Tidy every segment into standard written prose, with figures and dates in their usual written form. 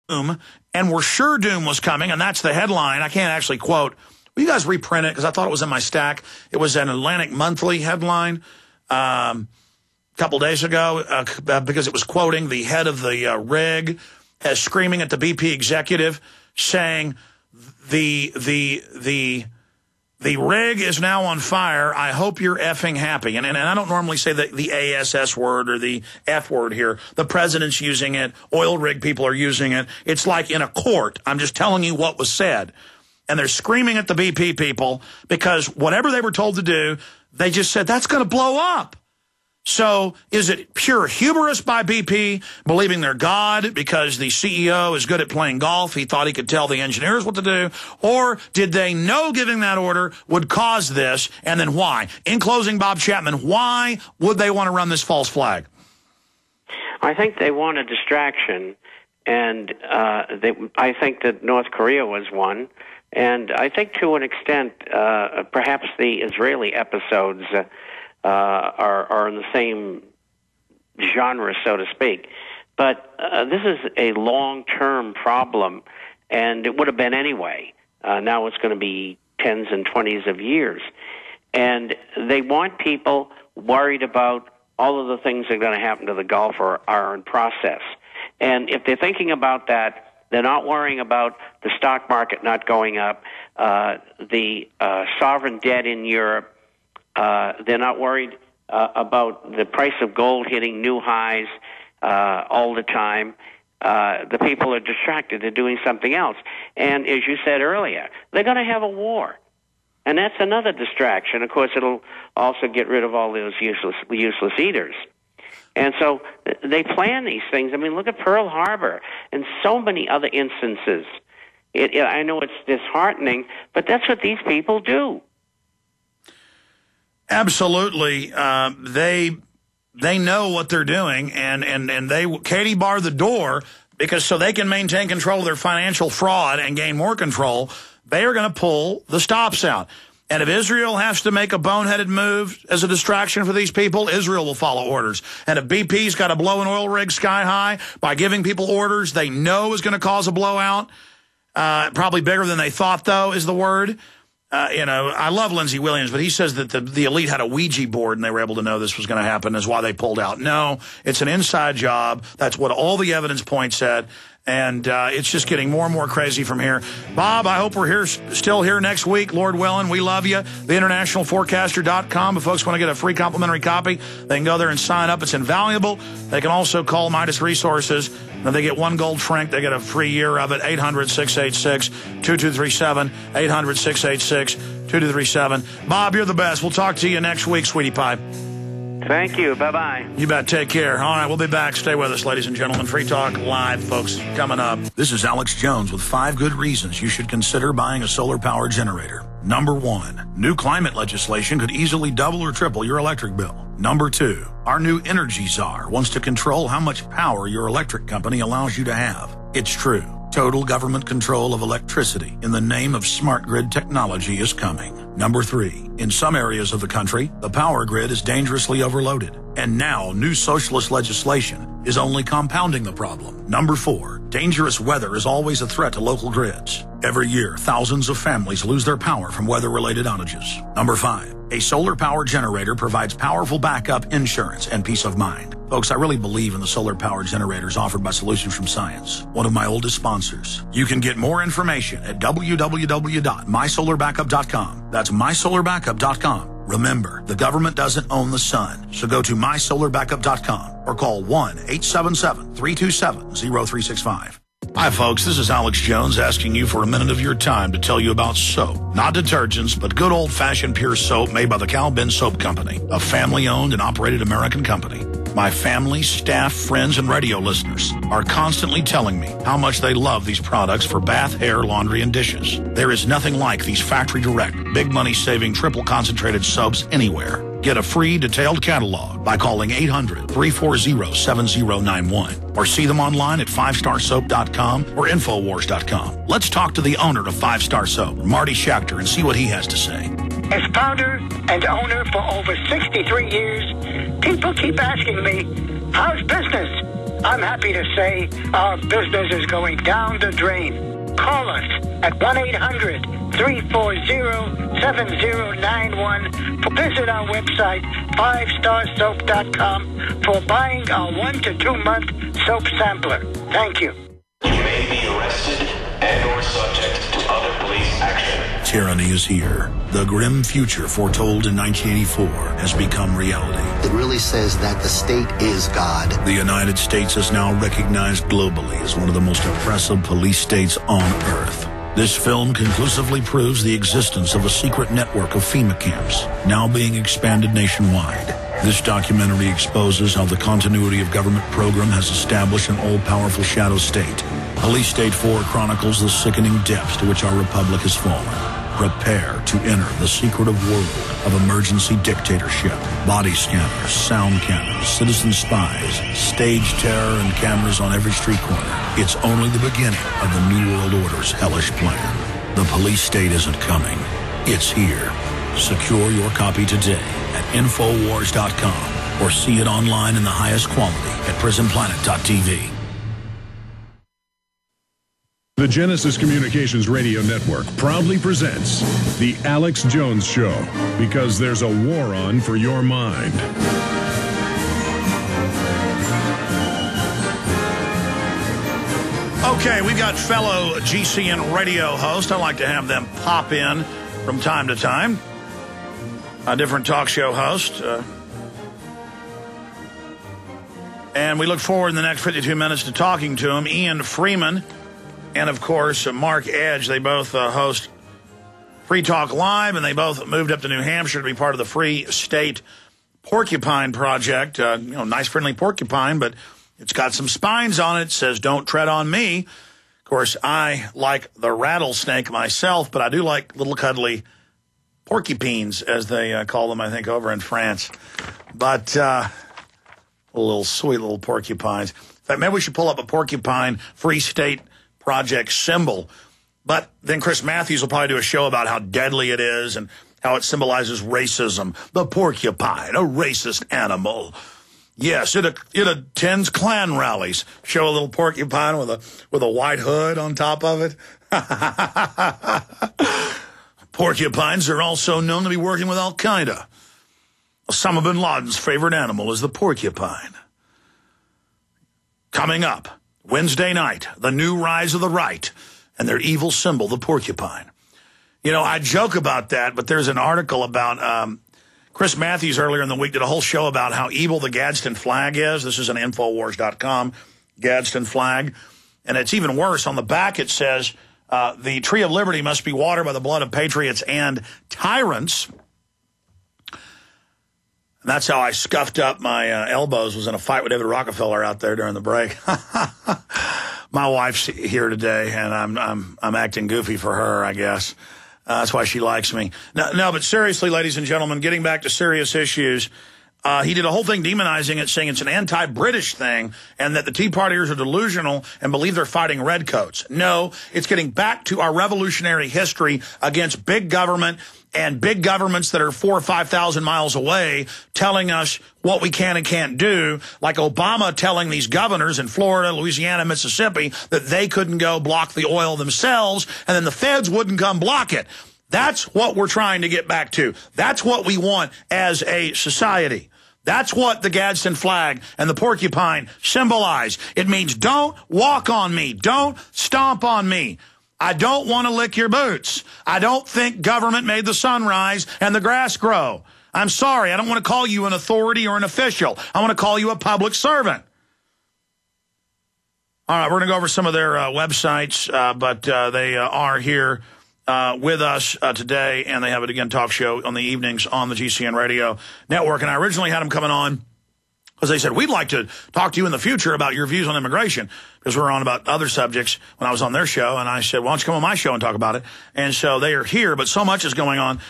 doom, and we're sure doom was coming, and that's the headline. I can't actually quote. Will you guys reprint it? Because I thought it was in my stack. It was an Atlantic Monthly headline a couple days ago because it was quoting the head of the rig as screaming at the BP executive, saying the rig is now on fire. I hope you're effing happy. And I don't normally say the ASS word or the F word here. The president's using it. Oil rig people are using it. It's like in a court. I'm just telling you what was said. And they're screaming at the BP people because whatever they were told to do, they just said, that's going to blow up. So is it pure hubris by BP, believing they're God because the CEO is good at playing golf? He thought he could tell the engineers what to do. Or did they know giving that order would cause this? And then why? In closing, Bob Chapman, why would they want to run this false flag? I think they want a distraction. And I think that North Korea was one. And I think to an extent, perhaps the Israeli episodes are in the same genre, so to speak. But this is a long-term problem, and it would have been anyway. Now it's going to be tens and 20s of years. And they want people worried about all of the things that are going to happen to the Gulf or are in process. And if they're thinking about that, they're not worrying about the stock market not going up, the sovereign debt in Europe. They're not worried about the price of gold hitting new highs all the time. The people are distracted. They're doing something else. And as you said earlier, they're going to have a war. And that's another distraction. Of course, it'll also get rid of all those useless eaters. And so they plan these things. I mean, look at Pearl Harbor and so many other instances. I know it's disheartening, but that's what these people do. Absolutely. They know what they're doing, and they Katie bar the door because so they can maintain control of their financial fraud and gain more control. They are going to pull the stops out. And if Israel has to make a boneheaded move as a distraction for these people, Israel will follow orders. And if BP's got to blow an oil rig sky high by giving people orders they know is going to cause a blowout, probably bigger than they thought, though, is the word. I love Lindsey Williams, but he says that the elite had a Ouija board and they were able to know this was going to happen, is why they pulled out. No, it's an inside job. That's what all the evidence points at. And it's just getting more and more crazy from here. Bob, I hope we're still here next week. Lord willing, we love you. TheInternationalForecaster.com. If folks want to get a free complimentary copy, they can go there and sign up. It's invaluable. They can also call Midas Resources. And they get one gold franc. They get a free year of it. 800-686-2237. 800-686-2237. Bob, you're the best. We'll talk to you next week, sweetie pie. Thank you. Bye-bye. You bet. Take care. All right, we'll be back. Stay with us, ladies and gentlemen. Free Talk Live, folks, coming up. This is Alex Jones with 5 good reasons you should consider buying a solar power generator. Number 1, new climate legislation could easily double or triple your electric bill. Number 2, our new energy czar wants to control how much power your electric company allows you to have. It's true. Total government control of electricity in the name of smart grid technology is coming. Number 3, in some areas of the country, the power grid is dangerously overloaded. And now new socialist legislation is only compounding the problem. Number 4, dangerous weather is always a threat to local grids. Every year, thousands of families lose their power from weather-related outages. Number 5, a solar power generator provides powerful backup insurance and peace of mind. Folks, I really believe in the solar power generators offered by Solutions from Science, one of my oldest sponsors. You can get more information at www.mysolarbackup.com. That's mysolarbackup.com. Remember, the government doesn't own the sun, so go to mysolarbackup.com or call 1-877-327-0365. Hi, folks. This is Alex Jones asking you for a minute of your time to tell you about soap. Not detergents, but good old-fashioned pure soap made by the Cal Ben Soap Company, a family-owned and operated American company. My family, staff, friends, and radio listeners are constantly telling me how much they love these products for bath, hair, laundry, and dishes. There is nothing like these factory-direct, big money-saving, triple-concentrated soaps anywhere. Get a free detailed catalog by calling 800-340-7091 or see them online at 5starsoap.com or Infowars.com. Let's talk to the owner of 5 Star Soap, Marty Schachter, and see what he has to say. As founder and owner for over 63 years, people keep asking me, how's business? I'm happy to say our business is going down the drain. Call us at 1-800-340-7091. Visit our website, 5starsoap.com, for buying our 1 to 2 month soap sampler. Thank you. You may be arrested and or subject to other police action. Tyranny is here. The grim future foretold in 1984 has become reality. It really says that the state is God. The United States is now recognized globally as one of the most oppressive police states on earth. This film conclusively proves the existence of a secret network of FEMA camps, now being expanded nationwide. This documentary exposes how the continuity of government program has established an all-powerful shadow state. Police State 4 chronicles the sickening depths to which our republic has fallen. Prepare to enter the secretive world of emergency dictatorship, body scanners, sound cannons, citizen spies, stage terror, and cameras on every street corner. It's only the beginning of the New World Order's hellish plan. The police state isn't coming. It's here. Secure your copy today at Infowars.com or see it online in the highest quality at prisonplanet.tv. The Genesis Communications Radio Network proudly presents The Alex Jones Show, because there's a war on for your mind. Okay, we've got fellow GCN radio hosts. I like to have them pop in from time to time. A different talk show host. And we look forward in the next 52 minutes to talking to him. Ian Freeman and, of course, Mark Edge. They both host Free Talk Live, and they both moved up to New Hampshire to be part of the Free State Porcupine Project. Nice, friendly porcupine, but it's got some spines on it. It says, "Don't tread on me." Of course, I like the rattlesnake myself, but I do like little cuddly porcupines, as they call them, I think, over in France. But little sweet little porcupines. In fact, maybe we should pull up a porcupine Free State Project symbol. But then Chris Matthews will probably do a show about how deadly it is and how it symbolizes racism. The porcupine, a racist animal. Yes, it attends Klan rallies. Show a little porcupine with a white hood on top of it. Porcupines are also known to be working with Al-Qaeda. Osama bin Laden's favorite animal is the porcupine. Coming up Wednesday night, the new rise of the right and their evil symbol, the porcupine. You know, I joke about that, but there's an article about Chris Matthews earlier in the week did a whole show about how evil the Gadsden flag is. This is an Infowars.com Gadsden flag. And it's even worse. On the back it says, the tree of liberty must be watered by the blood of patriots and tyrants. And that's how I scuffed up my elbows, was in a fight with David Rockefeller out there during the break. My wife's here today, and I'm acting goofy for her, I guess. That's why she likes me. No, but seriously, ladies and gentlemen, getting back to serious issues, he did a whole thing demonizing it, saying it's an anti-British thing and that the Tea Partiers are delusional and believe they're fighting redcoats. No, it's getting back to our revolutionary history against big government and big governments that are 4,000 or 5,000 miles away telling us what we can and can't do, like Obama telling these governors in Florida, Louisiana, Mississippi that they couldn't go block the oil themselves, and then the feds wouldn't come block it. That's what we're trying to get back to. That's what we want as a society. That's what the Gadsden flag and the porcupine symbolize. It means don't walk on me. Don't stomp on me. I don't want to lick your boots. I don't think government made the sun rise and the grass grow. I'm sorry. I don't want to call you an authority or an official. I want to call you a public servant. All right, we're going to go over some of their websites, but they are here with us today, and they have it again talk show on the evenings on the GCN Radio Network. And I originally had them coming on because they said, we'd like to talk to you in the future about your views on immigration, because we're on about other subjects when I was on their show. And I said, why don't you come on my show and talk about it? And so they are here, but so much is going on.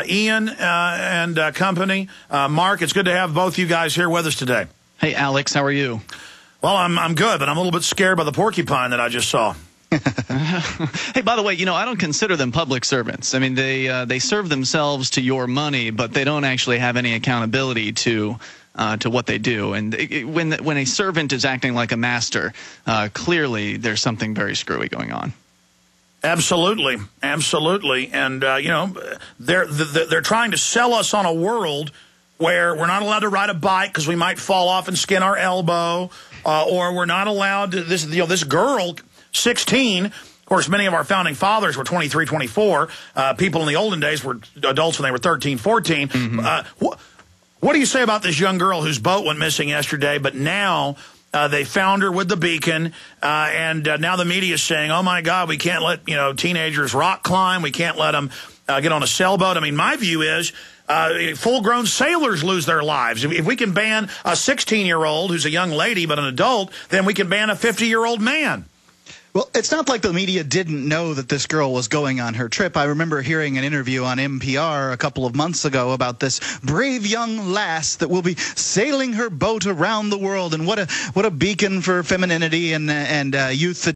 Ian and company, Mark, it's good to have both you guys here with us today. Hey, Alex, how are you? Well, I'm good, but I'm a little bit scared by the porcupine that I just saw. Hey, by the way, I don't consider them public servants. I mean, they serve themselves to your money, but they don't actually have any accountability to to what they do. And when a servant is acting like a master, clearly there's something very screwy going on. Absolutely, absolutely. And, you know, they're trying to sell us on a world where we're not allowed to ride a bike because we might fall off and skin our elbow, or we're not allowed to, this girl, 16, of course, many of our founding fathers were 23, 24. People in the olden days were adults when they were 13, 14. Mm-hmm. What do you say about this young girl whose boat went missing yesterday, but now they found her with the beacon, and now the media is saying, oh, my God, we can't let, you know, teenagers rock climb. We can't let them get on a sailboat. I mean, my view is full-grown sailors lose their lives. If we can ban a 16-year-old who's a young lady but an adult, then we can ban a 50-year-old man. Well, it's not like the media didn't know that this girl was going on her trip. I remember hearing an interview on NPR a couple of months ago about this brave young lass that will be sailing her boat around the world, and what a beacon for femininity and youth.